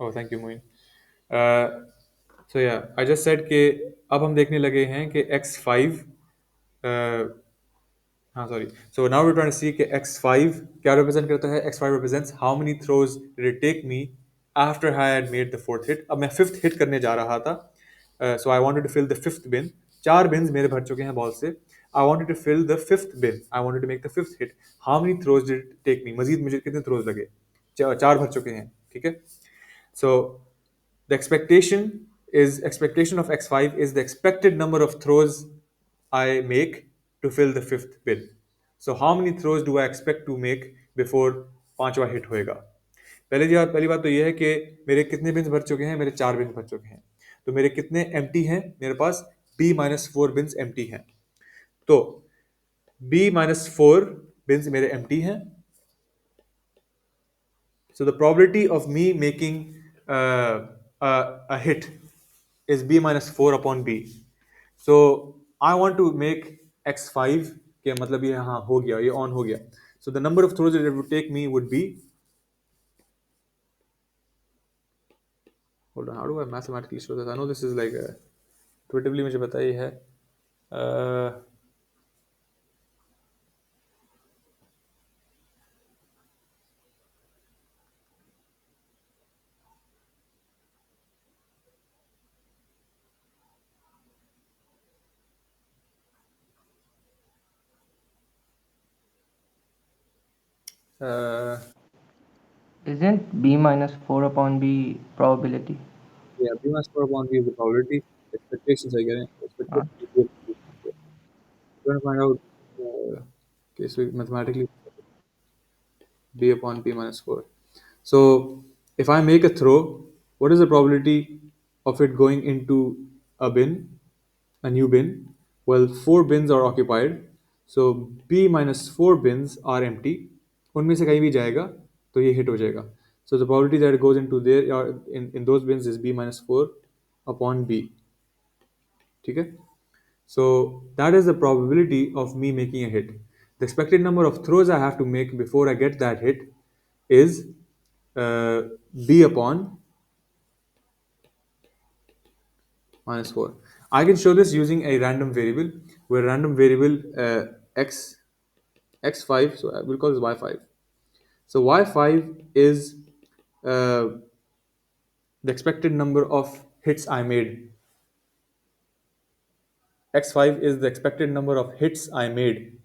Oh thank you Moin. So yeah I just said कि अब हम देखने लगे हैं कि x5, हाँ sorry, so now we trying to see कि x5 क्या रिप्रेजेंट करता है। x5 represents how many throws did it take me after I had made the fourth hit. अब मैं फिफ्थ हिट करने जा रहा था, so I wanted to fill the fifth bin. चार बिन्स मेरे भर चुके हैं बॉल से। I wanted to fill the fifth bin, I wanted to make the fifth hit. How many throws did it take me, Majid मुझे कितने throws लगे। चार भर चुके हैं, ठीक है। सो the expectation of x5 is the expected number of throws I make to fill the fifth bin. So how many throws do I expect to make before पांचवा हिट होएगा। पहली बात तो ये है कि मेरे कितने बिन्स भर चुके हैं, मेरे चार बिन्स भर चुके हैं। तो मेरे कितने एम्प्टी हैं, मेरे पास b-4 बिन्स एम्प्टी हैं। तो b-4 बिन्स मेरे एम्प्टी हैं। So the probability of me making a hit is b minus 4 upon b. So I want to make x5 के मतलब ये हाँ हो गया, ये ऑन हो गया. So the number of throws that it would take me would be, hold on, how do I mathematically show this? I know this is like intuitively मुझे पता ही है. Uh, uh, Isn't b minus 4 upon b probability? yeah, b minus 4 upon b is the probability. Expectations are getting Huh? expectations. We're going to find out. Okay, so mathematically b upon p minus 4. So if I make a throw, what is the probability of it going into a bin, a new bin? Well, four bins are occupied. So b minus four bins are empty. उनमें से कहीं भी जाएगा तो ये hit हो जाएगा. So the probability that it goes into there or in those bins is b minus 4 upon b. ठीक है? So that is the probability of me making a hit. The expected number of throws I have to make before I get that hit is uh, b upon minus 4. I can show this using a random variable, where random variable x5, so we'll call this y5. So y5 is the expected number of hits I made. x5 is the expected number of hits I made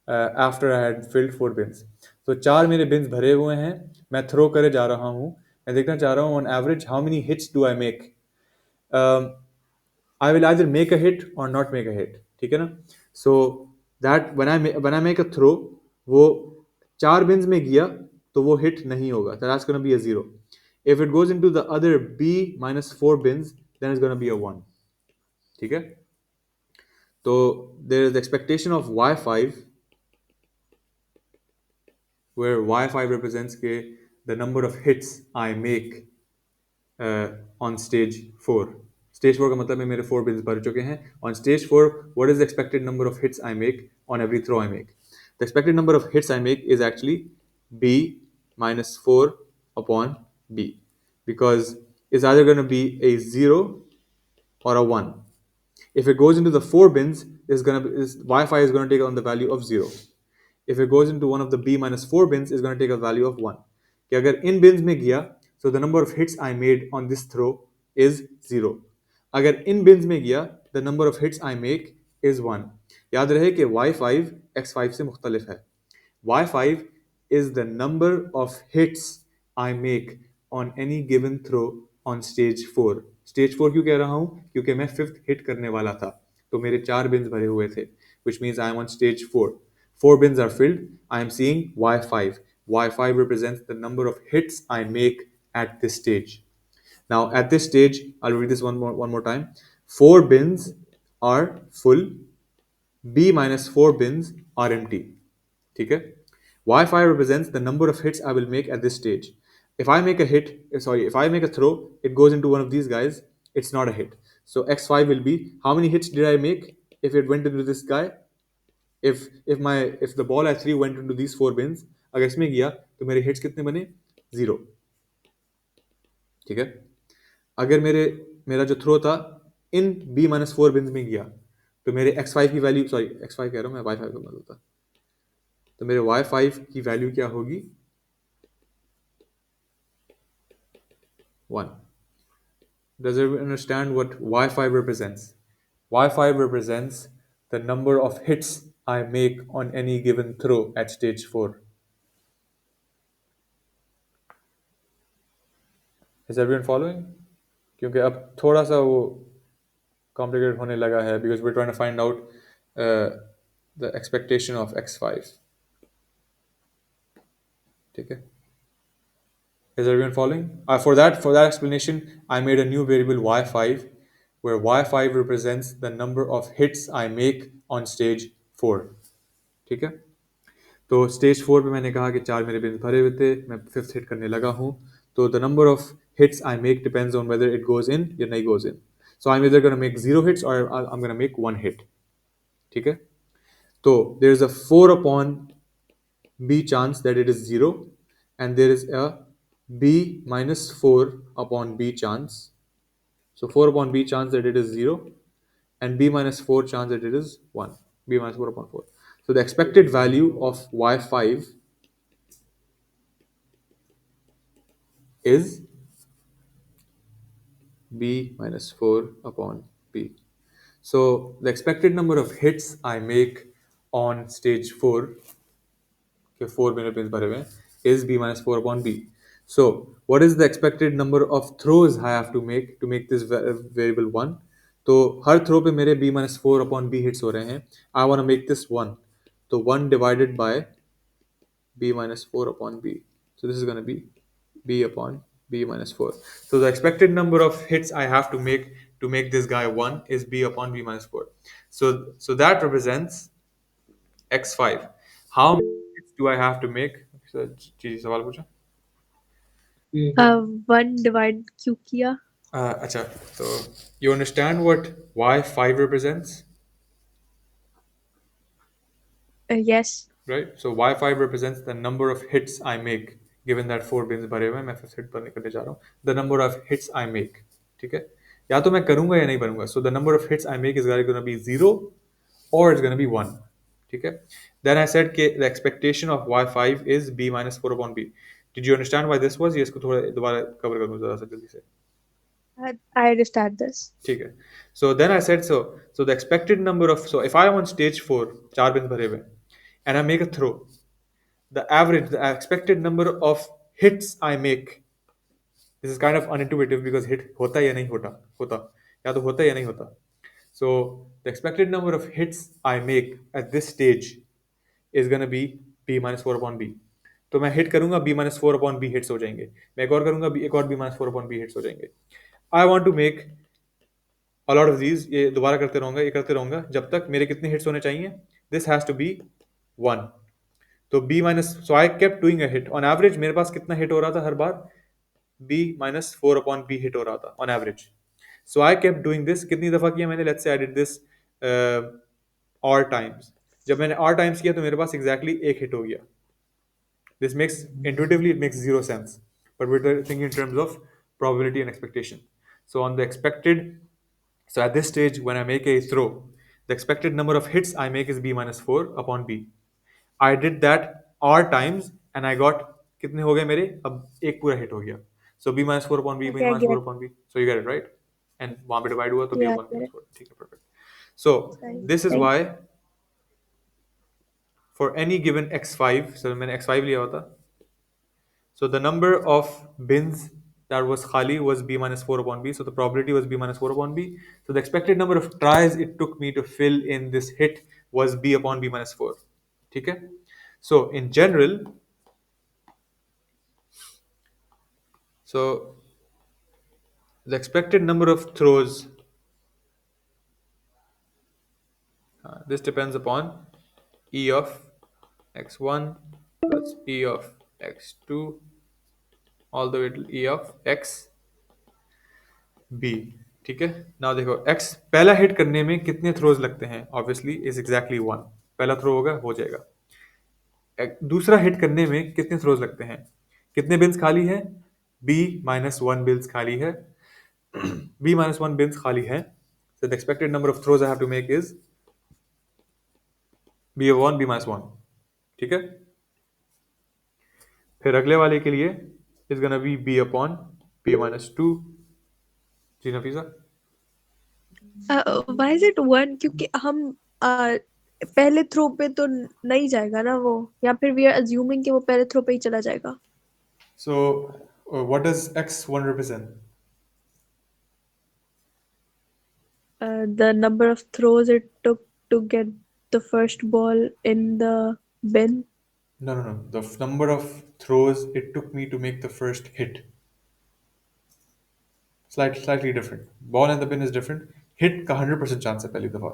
after I had filled four bins. So चार मेरे bins भरे हुए हैं, मैं throw करे जा रहा हूँ, मैं देखना चाह रहा हूँ on average how many hits do I make. Um, I will either make a hit or not make a hit, ठीक है ना। So that when I make a throw, वो चार bins में गया तो वो hit नहीं होगा, that's going to be a 0. If it goes into the other b minus 4 bins, then it's going to be a 1, ठीक है। तो there is the expectation of y5, where y5 represents the number of hits I make on stage 4. Stage 4 का मतलब है मेरे 4 bins भर चुके हैं. On stage 4, what is the expected number of hits I make on every throw I make? The expected number of hits I make is actually b minus 4 upon b, because it's either going to be a 0 or a 1. If it goes into the 4 bins, Wi-Fi is going to take on the value of 0. If it goes into one of the b minus 4 bins, is going to take a value of 1. कि अगर इन bins में गया, so the number of hits I made on this throw is 0. अगर इन bins में गया, the number of hits I make is 1. याद रहे कि y5 x5 से मुख्तलिफ है. y5 is the number of hits I make on any given throw on stage 4. Stage 4 क्यों कह रहा हूं? क्योंकि मैं फिफ्थ हिट करने वाला था, तो मेरे चार बिन्स भरे हुए थे, which means I am on stage 4. Four bins are filled. I am seeing y5. Y5 represents the number of hits I make at this stage. Now, at this stage, I'll read this one more time. Four bins are full. B minus four bins are empty. Okay? Y5 represents the number of hits I will make at this stage. If I make a throw, it goes into one of these guys, it's not a hit. So x5 will be, how many hits did I make if it went into this guy? If the ball I threw went into these four bins, अगर इसमें गया तो मेरे hits कितने बने? 0. ठीक है। अगर मेरा जो थ्रो था इन B-4 बिन्स में गया, तो मेरे x5 की वैल्यू, सॉरी x5 कह रहा हूँ मैं, y5 का मतलब होता, तो मेरे y5 की वैल्यू क्या होगी? 1. Does everyone understand what y5 represents? Y5 represents the number of hits I make on any given throw at stage 4. Is everyone following? क्योंकि अब थोड़ा सा वो कॉम्प्लिकेटेड होने लगा है, because we're trying to find out the expectation of x5. ठीक है? Is everyone following? For that explanation, I made a new variable y5, where y5 represents the number of hits I make on stage 4. ठीक है? तो stage 4 पे मैंने कहा कि 4 मेरे बिन्स भरे हुए थे, मैं फिफ्थ हिट करने लगा हूँ, तो the number of hits I make depends on whether it goes in या नहीं goes in. So I am either gonna make 0 hits or I'm gonna make 1 hit. ठीक है? तो there is a 4 upon b chance that it is 0, and there is a b minus 4 upon b chance. So 4 upon b chance that it is 0, and b minus 4 chance that it is 1. b minus 4 upon 4. So the expected value of y5 is b minus 4 upon b. So the expected number of hits I make on stage 4, के 4 मेरे pins भरे हुए हैं, is b minus 4 upon b. So what is the expected number of throws I have to make this variable 1? तो हर throw पे मेरे b minus 4 upon b hits हो रहे हैं. I want to make this 1. तो 1 divided by b minus 4 upon b. So this is going to be b upon b minus 4. So the expected number of hits I have to make this guy 1 is b upon b minus 4. So that represents x5. How many hits do I have to make? So, जी सवाल पूछा. 1 divide क्यों किया? अच्छा, तो you understand what y5 represents? Yes. Right? So y5 represents the number of hits I make, given that 4 bins भरे हुए हैं, मैं फिफ्थ हिट पर करने जा रहा हूँ. The number of hits I make. ठीक है? या तो मैं करूंगा या नहीं करूंगा. So the number of hits I make is going to be 0 or it's going to be 1. ठीक है? Then I said कि the expectation of y5 is b minus 4 upon b. Did you understand why this was? ये इसको थोड़ा दोबारा cover करूँ ज़रा सा जल्दी से. I understand this. ठीक है. So then I said so the expected number of, so if I am on stage 4, 4 bins भरे हुए हैं, and I make a throw, the expected number of hits I make, this is kind of unintuitive because hit होता या नहीं होता या तो होता या नहीं होता. So the expected number of hits I make at this stage is going to be b minus 4 upon b. तो मैं हिट करूंगा b minus 4 upon b hits हो जाएंगे. मैं एक और करूंगा एक और b minus 4 upon b hits हो जाएंगे. I want to make a lot of these. ये दोबारा करते रहूंगा जब तक मेरे कितने हिट्स होने चाहिए. This has to be 1. तो b minus, so I kept doing a hit. On average मेरे पास कितना हिट हो रहा था हर बार? b minus 4 upon b hit हो रहा था on average. So I kept doing this. कितनी दफ़ा किया मैंने? Let's say I did this r times. जब मैंने r times किया तो मेरे पास exactly एक हिट हो गया. This makes, intuitively, it makes zero sense. But we're thinking in terms of probability and expectation. So on the expected, so at this stage, when I make a throw, the expected number of hits I make is b minus 4 upon b. I did that r times and I got, कितने हो गए मेरे? अब एक पूरा hit हो गया. So b minus 4 upon b, b Okay, I minus 4 get. upon b. So you get it, right? And वहाँ पे divide हुआ तो b Yeah, upon b I get minus it. 4. ठीक है, perfect. So Right. this is Thank why for any given x5, so मैंने x5 लिया होता. So the number of bins that was khali was b minus 4 upon b. So the probability was b minus 4 upon b. So the expected number of tries it took me to fill in this hit was b upon b minus 4. Okay? So in general, so the expected number of throws, this depends upon e of x1 plus e of x2 all the way to e of x b. ठीक है. Now देखो x पहला hit करने में कितने throws लगते हैं? Obviously is exactly 1. पहला थ्रो होगा, हो जाएगा. दूसरा हिट करने में कितने थ्रोज लगते हैं? कितने बिन्स खाली हैं? B minus 1 bins खाली है. B minus 1 bins खाली है. So the expected number of throws I have to make is B of 1, B minus 1. ठीक है. फिर अगले वाले के लिए is gonna be B upon B minus 2. Ji Nafisa. Why is it 1? क्योंकि हम पहले थ्रो पे तो नहीं जाएगा ना वो, या फिर we are assuming कि वो पहले थ्रो पे ही चला जाएगा. So what does x1 represent? The number of throws it took to get the first ball in the bin. No. The number of throws it took me to make the first hit. Slightly different. Ball in the bin is different. Hit का 100% chance है पहली दफ़ा,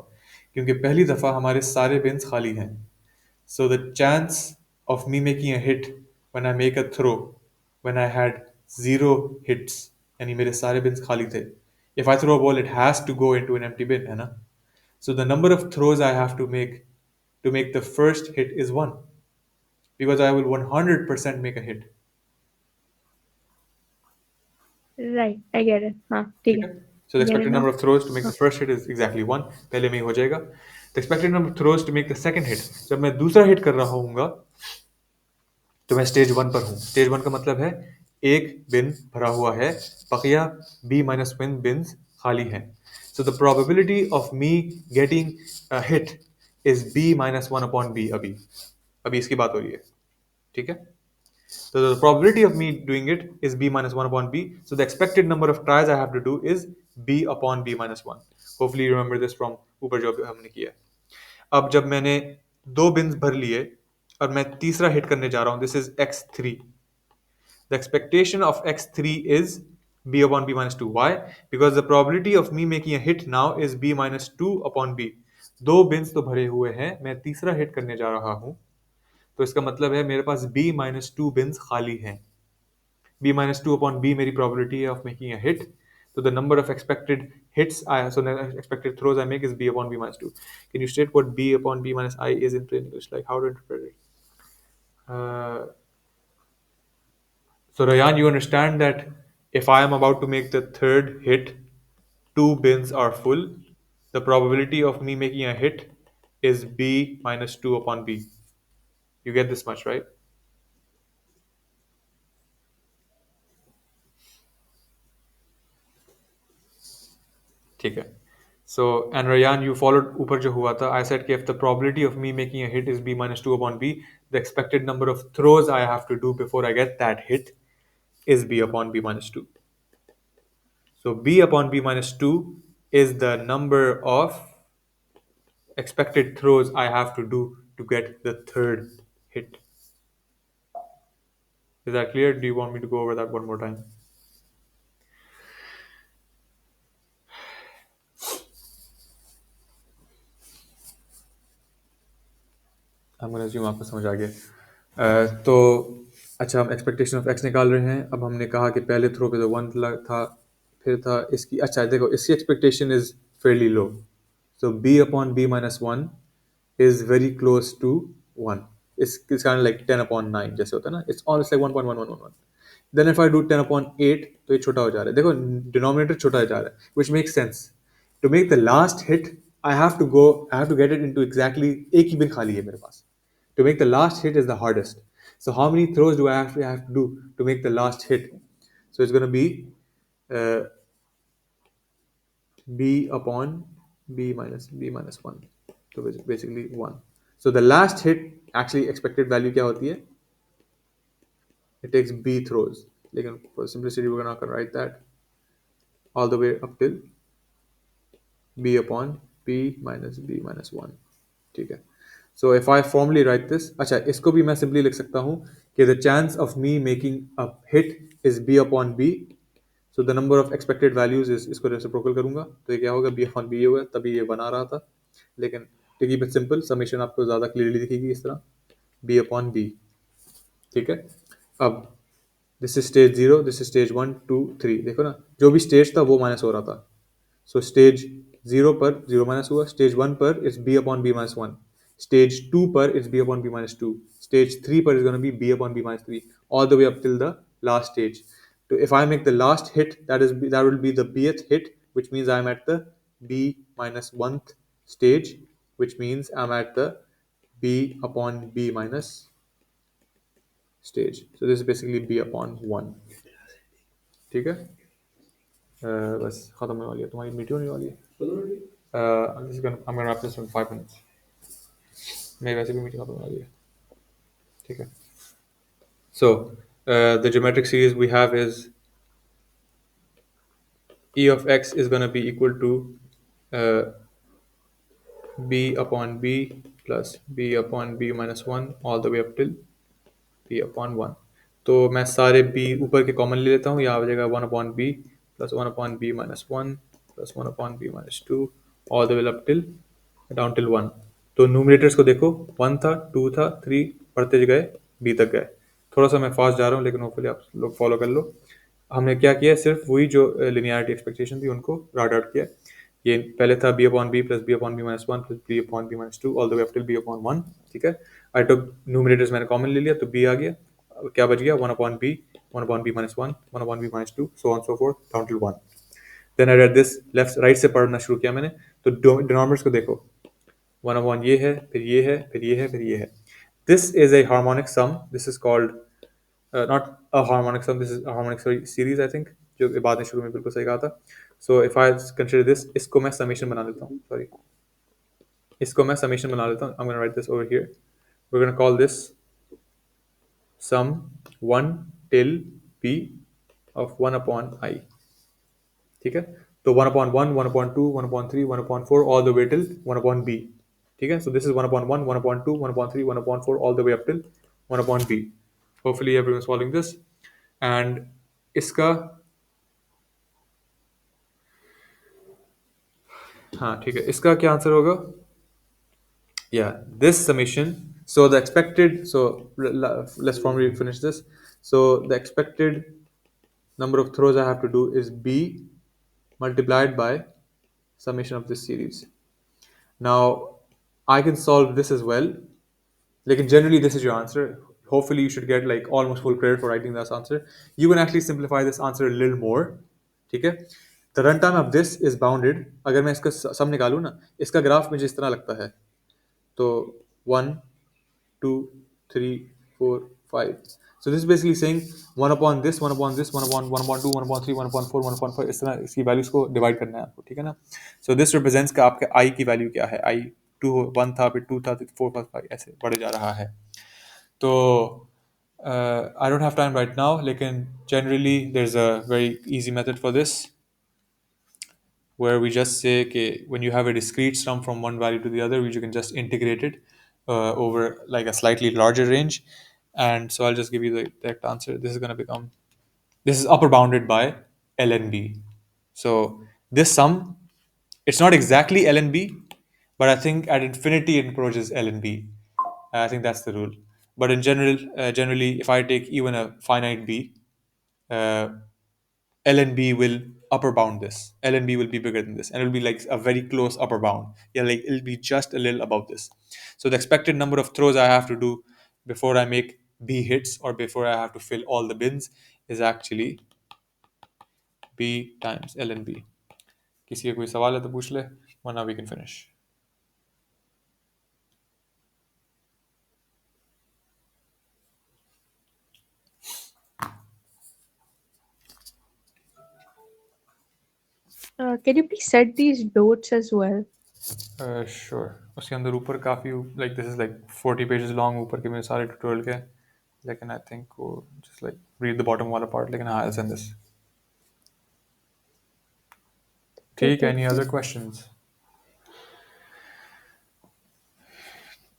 क्योंकि पहली दफ़ा हमारे सारे beans खाली हैं. So the chance of me making a hit when I make a throw, when I had 0 hits, यानी मेरे सारे बिन्स खाली थे. If I throw a ball, it has to go into an empty bin, है ना? So the number of throws I have to make the first hit is 1, because I will 100% make a hit. Right, I get it. हाँ, ठीक है. So the Get it expected now? number of throws to make the first hit is exactly 1. पहले में ही हो जाएगा. The expected number of throws to make the second hit. जब मैं दूसरा हिट कर रहा होऊंगा तो मैं स्टेज 1 पर हूँ. स्टेज 1 का मतलब है एक बिन भरा हुआ है, बकिया B minus 1 बिन्स खाली हैं. So the probability of me getting a hit is B minus 1 upon B. अभी इसकी बात हो रही है. ठीक है. So the probability of me doing it is B minus 1 upon B. So the expected number of tries I have to do is B upon B minus 1. Hopefully you remember this from ऊपर जो हमने किया. अब जब मैंने 2 beans भर लिए और मैं तीसरा हिट करने जा रहा हूं, this is x3. The expectation of x3 is B upon B minus 2. Why? Because the probability of me making a hit now is B minus 2 upon B. 2 beans तो भरे हुए हैं, मैं तीसरा हिट करने जा रहा हूं, तो इसका मतलब है मेरे पास B minus 2 बिन्स खाली हैं. B minus 2 upon B मेरी probability of making a hit. So the number of expected hits so the expected throws I make is B upon B minus 2. Can you state what B upon B minus I is in plain English? Like how to interpret it? So Rayan, you understand that if I am about to make the third hit, 2 bins are full. The probability of me making a hit is B minus 2 upon B. You get this much, right? ठीक है. So, and Rayan, you followed ऊपर जो हुआ था. I said कि if the probability of me making a hit is B minus 2 upon B, the expected number of throws I have to do before I get that hit is B upon B minus 2. So B upon B minus 2 is the number of expected throws I have to do to get the third hit. Is that clear? Do you want me to go over that one more time? I'm gonna assume आपको समझ आ गया. तो अच्छा, हम expectation of x निकाल रहे हैं. अब हमने कहा कि पहले थ्रो पे तो 1 था, फिर था इसकी. अच्छा देखो, इसकी expectation is fairly low. So B upon B minus 1 is very close to 1. It's kind of like 10 upon 9 जैसे होता है ना. It's almost like 1.1111. Then if I do 10 upon 8 तो ये छोटा हो जा रहा है. देखो डिनोमिनेटर छोटा हो जा रहा है, which makes sense. To make the last hit I have to get it into exactly एक ही बिन खाली है मेरे पास. To make the last hit is the hardest. So how many throws do I have to do to make the last hit? So it's going to be B upon B minus 1. So basically 1. So the last hit actually expected value क्या होती है? It takes B throws. लेकिन for simplicity we're not going to write that all the way up till B upon B minus 1. ठीक है. So if I formally write this, अच्छा इसको भी मैं simply लिख सकता हूँ कि the chance of me making a hit is B upon B. So the number of expected values is, इसको reciprocal करूँगा तो ये क्या होगा, B upon B होगा. तभी ये बना रहा था, लेकिन to keep it simple summation आपको ज़्यादा clearly दिखेगी इस तरह, B upon B. ठीक है. अब this is stage 0, this is stage 1, 2, 3. देखो ना, जो भी stage था वो minus हो रहा था. So stage 0 पर 0 minus हुआ, stage 1 पर it's B upon B minus 1. Stage 2 पर it's B upon B minus 2. Stage 3 पर is going to be B upon B minus 3. All the way up till the last stage. So if I make the last hit, that will be the bth hit, which means I'm at the b minus 1th stage, which means I'm at the b upon b minus stage. So this is basically b upon 1. ठीक है? बस खत्म होने वाली है, तुम्हारी meeting होने वाली है. I'm gonna wrap this in 5 minutes. मेरी वैसे भी मीटिंग खत्म होने वाली है. ठीक है? So the geometric series we have is e of x is going to be equal to uh, b upon b plus b upon b minus 1 all the way up till b upon 1. तो मैं सारे b ऊपर के common ले लेता हूँ, यहाँ आ जाएगा 1 upon b plus 1 upon b minus 1 plus 1 upon b minus 2 all the way up till down till 1. तो न्यूमरेटर्स को देखो, 1 था, 2 था, 3 पढ़ते गए, b तक गए. थोड़ा सा मैं फास्ट जा रहा हूँ, लेकिन होपफुली आप लोग फॉलो कर लो. हमने क्या किया, सिर्फ वही जो लिनियरिटी एक्सपेक्टेशन थी उनको राइट आउट किया. ये पहले था b upon b plus b upon b minus 1 plus b upon b minus 2 all the way up till b upon 1. ठीक है, आई टुक न्यूमरेटर्स मैंने कॉमन ले लिया, तो b आ गया. अब क्या बच गया, 1 upon b minus 1 1 upon b minus 2 so on so forth down till 1. Then I read this, left right से पढ़ना शुरू किया मैंने. तो डिनोमिनेटर्स को देखो, 1 अपॉन ये है, फिर ये है, फिर ये है, फिर ये है. This is a harmonic sum. This is called not a harmonic sum, this is a harmonic series I think, जो बाद में शुरू में बिल्कुल सही कहा था. So if I consider this, इसको मैं summation बना लेता हूँ, sorry, इसको मैं summation बना लेता हूँ. I'm going to write this over here. We're going to call this sum 1 till b of 1 upon I. ठीक है, तो 1 upon 1 1 upon 2 1 upon 3 1 upon 4 all the way till 1 upon b. ठीक है, so this is 1 upon 1 1 upon 2 1 upon 3 1 upon 4 all the way up till 1 upon b. Hopefully everyone's following this. And इसका, हाँ ठीक है, इसका क्या आंसर होगा? Yeah, this summation, so the expected, so let's formally finish this. So the expected number of throws I have to do is b multiplied by summation of this series. Now I can solve this as well, like generally this is your answer. Hopefully you should get like almost full credit for writing this answer. You can actually simplify this answer a little more. ठीक है, the runtime of this is bounded. अगर मैं इसका सम निकालूं ना, इसका graph मुझे इस तरह लगता है, तो 1 2 3 4 5. So this is basically saying 1 upon this 1 upon this 1 upon 1 upon 2 1 upon 3 1 upon 4 1 upon 5, इस तरह इसकी वैल्यूज को डिवाइड करना है आपको. ठीक है ना. So this represents का आपके i की वैल्यू क्या है. i 1 था, फिर 2 था, फिर 4 5 5 ऐसे बढ़े जा रहा है. तो I don't have time right now, लेकिन generally there's a very easy method for this, where we just say okay, when you have a discrete sum from one value to the other, you can just integrate it over like a slightly larger range. And so I'll just give you the exact answer. This is going to become, this is upper bounded by ln b. So this sum, it's not exactly ln b, but I think at infinity it approaches ln b. I think that's the rule. But in general, generally, if I take even a finite b, ln b will upper bound this. Ln b will be bigger than this, and it will be like a very close upper bound. Yeah, like it'll be just a little above this. So the expected number of throws I have to do before I make b hits, or before I have to fill all the bins, is actually b times ln b. किसी का कोई सवाल है तो पूछ ले, वरना we can finish. Can you please set these dots as well? Sure. उसके अंदर ऊपर काफ़ी like this is like 40 pages long ऊपर के मेरे सारे tutorial के, लेकिन I think वो just like read the bottom वाला part, लेकिन हाँ I'll send this. ठीक है, any other questions?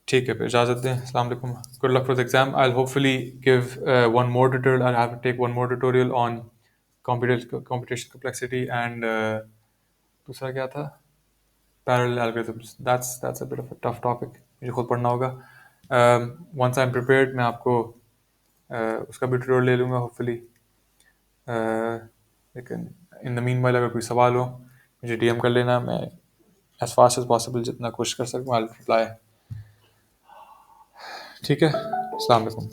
ठीक है, फिर इजाज़त दें. अस्सलाम वालेकुम. Good luck for the exam. I'll hopefully give one more tutorial. I'll have to take one more tutorial on computational complexity and दूसरा क्या था? Parallel algorithms. That's a bit of a tough topic. मुझे खुद पढ़ना होगा. Once I'm prepared, मैं आपको उसका भी tutorial ले लूँगा hopefully. लेकिन in the meanwhile अगर कोई सवाल हो मुझे DM कर लेना. मैं as fast as possible जितना कोशिश कर सकूँ I'll reply. ठीक है, अस्सलाम वालेकुम.